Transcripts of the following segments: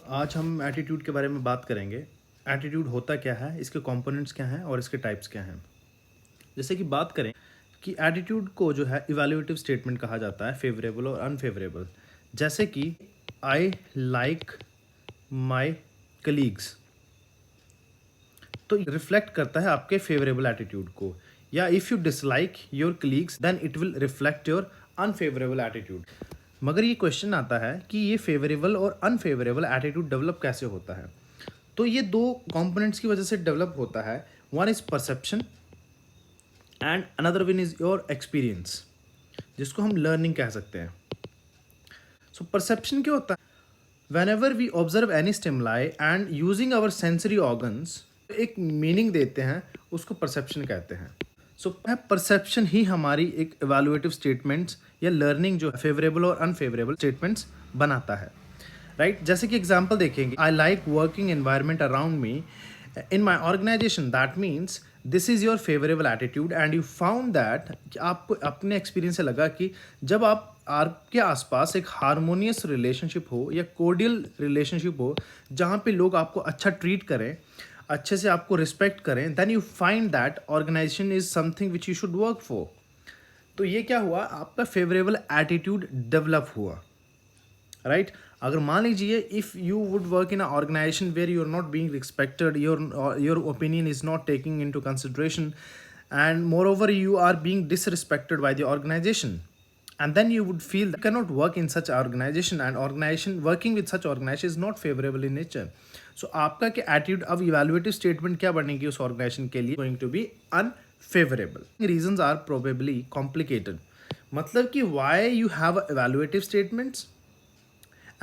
आज हम एटीट्यूड के बारे में बात करेंगे। एटीट्यूड होता क्या है, इसके कंपोनेंट्स क्या हैं और इसके टाइप्स क्या हैं। जैसे कि बात करें कि एटीट्यूड को जो है इवैल्यूएटिव स्टेटमेंट कहा जाता है, फेवरेबल और अनफेवरेबल। जैसे कि आई लाइक माय कलीग्स, तो रिफ्लेक्ट करता है आपके फेवरेबल एटीट्यूड को। या if you dislike your colleagues then it will reflect your unfavourable attitude. मगर ये क्वेश्चन आता है कि ये फेवरेबल और अनफेवरेबल एटीट्यूड डेवलप कैसे होता है। तो ये दो कंपोनेंट्स की वजह से डेवलप होता है। One is perception and another one is your experience, जिसको हम लर्निंग कह सकते हैं। सो परसेप्शन क्या होता है? whenever we observe any stimuli and using our sensory organs, एक मीनिंग देते हैं, उसको परसेप्शन कहते हैं। सो परसेप्शन ही हमारी एक इवैल्यूएटिव स्टेटमेंट्स या लर्निंग जो फेवरेबल और अनफेवरेबल स्टेटमेंट्स बनाता है, राइट। जैसे कि एग्जांपल देखेंगे, I like working environment around me in my organisation, that means this is your favourable attitude and you found that कि आपको अपने एक्सपीरियंस से लगा कि जब आपके आसपास एक हारमोनियस रिलेशनशिप हो या कोर्डियल रिलेशनशिप हो, जहाँ पे लोग आपको अच्छा ट्रीट करें, अच्छे से आपको रिस्पेक्ट करें, then you find that organisation is something which you should work for. तो ये क्या हुआ, आपका फेवरेबल एटीट्यूड डेवलप हुआ, राइट। अगर मान लीजिए if you would work in a organisation where you are not being respected, your opinion is not taking into consideration, and moreover you are being disrespected by the organization, and then you would feel that you cannot work in such organization, and organization working with such organization is not favorable in nature. So आपका क्या attitude, अब evaluative statement क्या बनेगी उस organisation के लिए, going to be unfavourable. Reasons are probably complicated, मतलब कि why you have evaluative statements,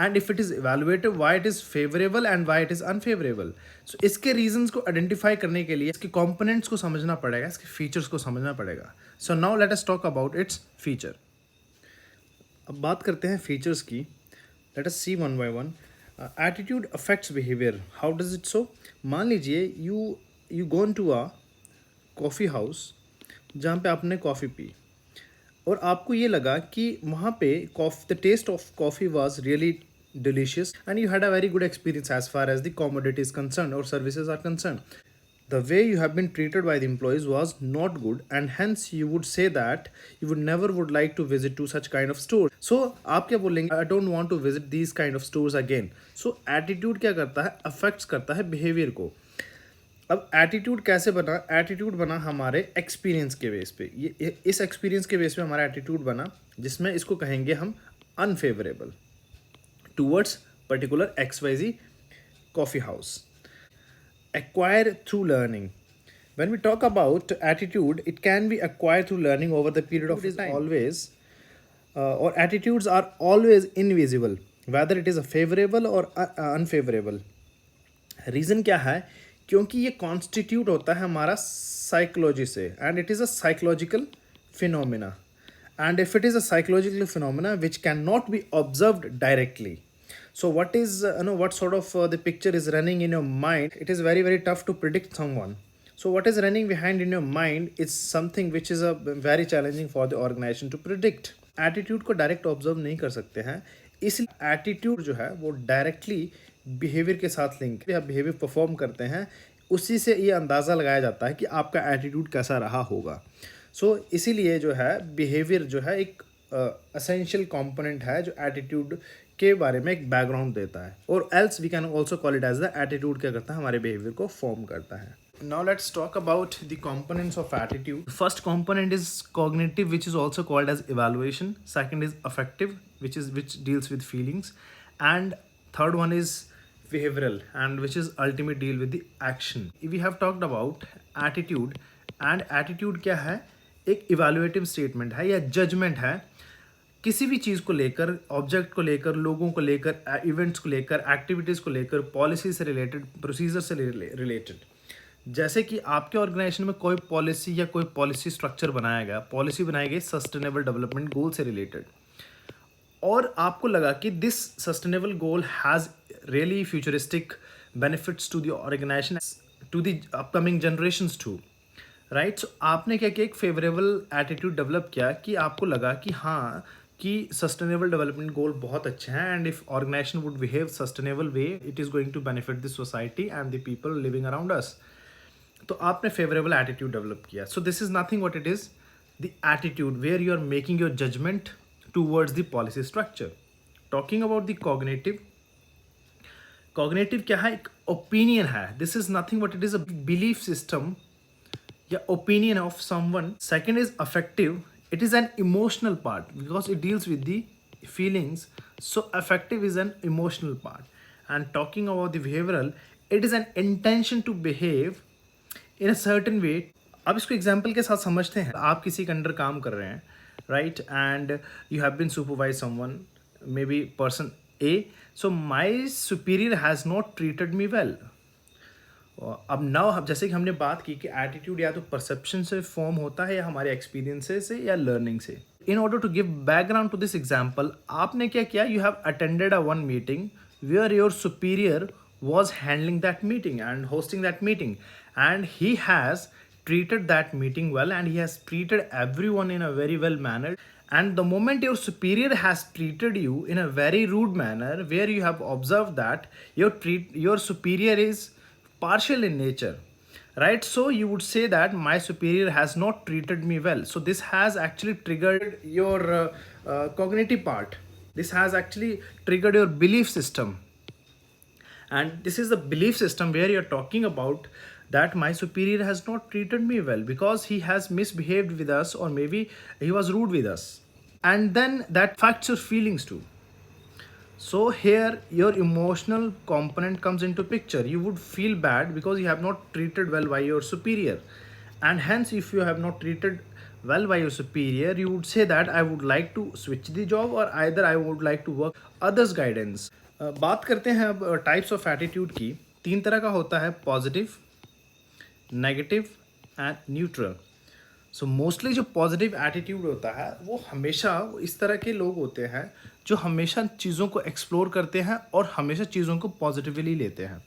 and if it is evaluative why it is favourable and why it is unfavourable. So इसके reasons को identify करने के लिए इसके कंपोनेंट्स को समझना पड़ेगा, इसके फीचर्स को समझना पड़ेगा। So now let us talk about its feature. अब बात करते हैं फीचर्स की। Let us see one by one. Attitude affects behaviour, how does it so? मान लीजिए you gone to a coffee house जहाँ पे आपने कॉफ़ी पी, और आपको ये लगा कि वहाँ पे the taste of coffee was really delicious and you had a very good experience as far as the commodity is concerned or services are concerned. The way you have been treated by the employees was not good, and hence you would say that you would never would like to visit to such kind of stores. So आप क्या बोलेंगे? I don't want to visit these kind of stores again. So attitude क्या करता है? Affects करता है behavior को। अब एटीट्यूड कैसे बना? एटीट्यूड बना हमारे एक्सपीरियंस के बेस पे। ये इस एक्सपीरियंस के बेस पे हमारा एटीट्यूड बना, जिसमें इसको कहेंगे हम unfavourable towards particular XYZ coffee house. Acquire through learning, when we talk about attitude, it can be acquired through learning over the period of time. Always or attitudes are always invisible, whether it is a favorable or unfavorable. Reason क्या है? क्योंकि ये constitute होता है हमारा psychology से, and it is a psychological phenomena, and if it is a psychological phenomena which can not be observed directly. So what is what sort of the picture is running in your mind? It is very tough to predict someone. So what is running behind in your mind is something which is a very challenging for the organization to predict. Attitude को direct observe नहीं कर सकते हैं, इसलिए attitude जो है वो directly behaviour के साथ लिंक है। आप बिहेवियर परफॉर्म करते हैं, उसी से ये अंदाज़ा लगाया जाता है कि आपका एटीट्यूड कैसा रहा होगा। सो इसीलिए जो है बिहेवियर जो है एक असेंशियल कंपोनेंट है जो एटीट्यूड के बारे में एक बैकग्राउंड देता है, और else we can also call it as the attitude क्या करता है, हमारे बिहेवियर को फॉर्म करता है। Now let's talk about the components of attitude. First component is cognitive, which is also called as evaluation. Second is affective, which deals with feelings, and third one is behavioral, and which is ultimate deal with the action. We have talked about attitude, and attitude क्या है? एक evaluative statement है या judgment है किसी भी चीज़ को लेकर, ऑब्जेक्ट को लेकर, लोगों को लेकर, इवेंट्स को लेकर, एक्टिविटीज़ को लेकर, पॉलिसी से रिलेटेड, प्रोसीजर से रिलेटेड। जैसे कि आपके ऑर्गेनाइजेशन में कोई पॉलिसी या कोई पॉलिसी स्ट्रक्चर बनाया गया, पॉलिसी बनाई गई सस्टेनेबल डेवलपमेंट गोल से रिलेटेड, और आपको लगा कि this sustainable goal has really futuristic benefits to the organisation, to the upcoming generations too, right. So आपने क्या किया, एक फेवरेबल एटीट्यूड डेवलप किया कि आपको लगा कि हाँ कि सस्टेनेबल डेवलपमेंट गोल बहुत अच्छे हैं and if organisation would behave sustainable way it is going to benefit the society and the people living around us. तो आपने फेवरेबल एटीट्यूड डेवलप किया। So this is nothing what it is the attitude where you are making your judgement towards the policy structure. Talking about the cognitive, cognitive क्या है? एक opinion है। This is nothing but it is a belief system या opinion of someone. Second is affective. It is an emotional part because it deals with the feelings. So affective is an emotional part. And talking about the behavioral, it is an intention to behave in a certain way. अब इसको example के साथ समझते हैं। आप किसी के under काम कर रहे हैं, right, and you have been supervise someone, may be person A, so my superior has not treated me well. अब नाउ जैसे कि हमने बात की कि एटीट्यूड या तो परसेप्शन से फॉर्म होता है या हमारे एक्सपीरियंसेस से या लर्निंग से। In order to give background to this example, आपने क्या किया? You have attended a one meeting where your superior was handling that meeting and hosting that meeting, and he has treated that meeting well and he has treated everyone in a very well manner. And the moment your superior has treated you in a very rude manner where you have observed that your superior is partial in nature, right? So you would say that my superior has not treated me well. So this has actually triggered your cognitive part. This has actually triggered your belief system, and this is the belief system where you're talking about that my superior has not treated me well because he has misbehaved with us or maybe he was rude with us, and then that affects your feelings too. So here your emotional component comes into picture. You would feel bad because you have not treated well by your superior, and hence if you have not treated well by your superior, you would say that I would like to switch the job or either I would like to work others guidance. बात करते हैं अब types of attitude की। 3 तरह का होता है, positive, negative and neutral. So mostly जो पॉजिटिव एटीट्यूड होता है वो हमेशा इस तरह के लोग होते हैं जो हमेशा चीज़ों को एक्सप्लोर करते हैं और हमेशा चीज़ों को पॉजिटिवली लेते हैं।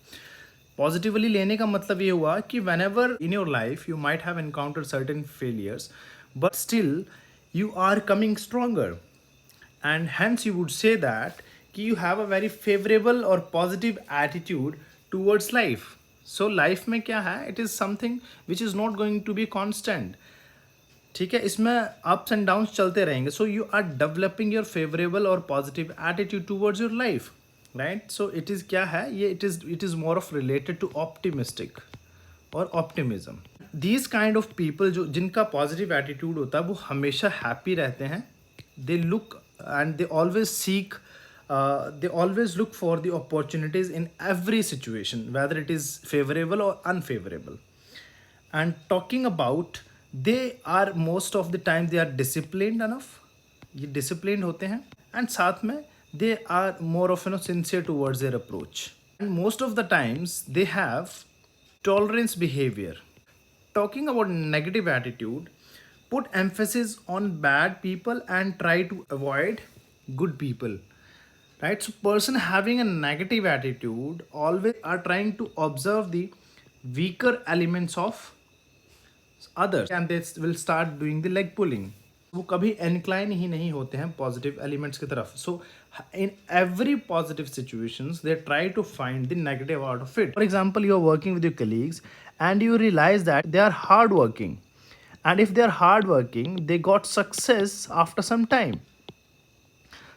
पॉजिटिवली लेने का मतलब ये हुआ कि whenever in your life you might have encountered certain failures but still you are coming stronger, and hence you would say that कि you have a very favorable or positive attitude towards life. So life में क्या है? It is something which is not going to be constant. ठीक है, इसमें ups and downs चलते रहेंगे. So you are developing your favorable or positive attitude towards your life, right? So it is क्या है? ये it is more of related to optimistic or optimism. These kind of people जो जिनका positive attitude होता है वो हमेशा happy रहते हैं. They look and they always seek they always look for the opportunities in every situation, whether it is favorable or unfavorable. And talking about, they are most of the time they are disciplined enough, ये disciplined होते हैं, and साथ में they are more of sincere towards their approach, and most of the times they have tolerance behavior. Talking about negative attitude, put emphasis on bad people and try to avoid good people. Right, so person having a negative attitude always are trying to observe the weaker elements of others and they will start doing the leg pulling. वो कभी incline ही नहीं होते हैं positive elements की तरफ. So in every positive situations they try to find the negative out of it. For example, you are working with your colleagues and you realize that they are hard working, and if they are hard working they got success after some time.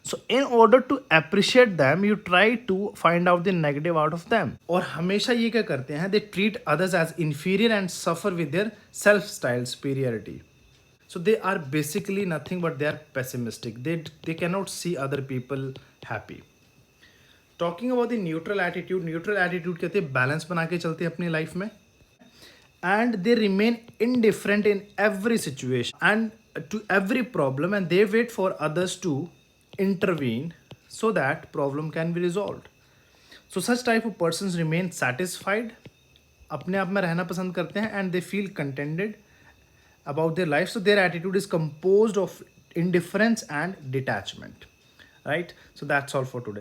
So in order to appreciate them, you try to find out the negative out of them. और हमेशा ये क्या करते हैं? They treat others as inferior and suffer with their self-style superiority. So they are basically nothing but they are pessimistic. They cannot see other people happy. Talking about the neutral attitude कहते हैं balance बना के चलते हैं अपनी life में, and they remain indifferent in every situation and to every problem, and they wait for others to intervene so that problem can be resolved. So such type of persons remain satisfied, अपने आप में रहना पसंद करते हैं, and they feel contented about their life. So their attitude is composed of indifference and detachment, right? So that's all for today.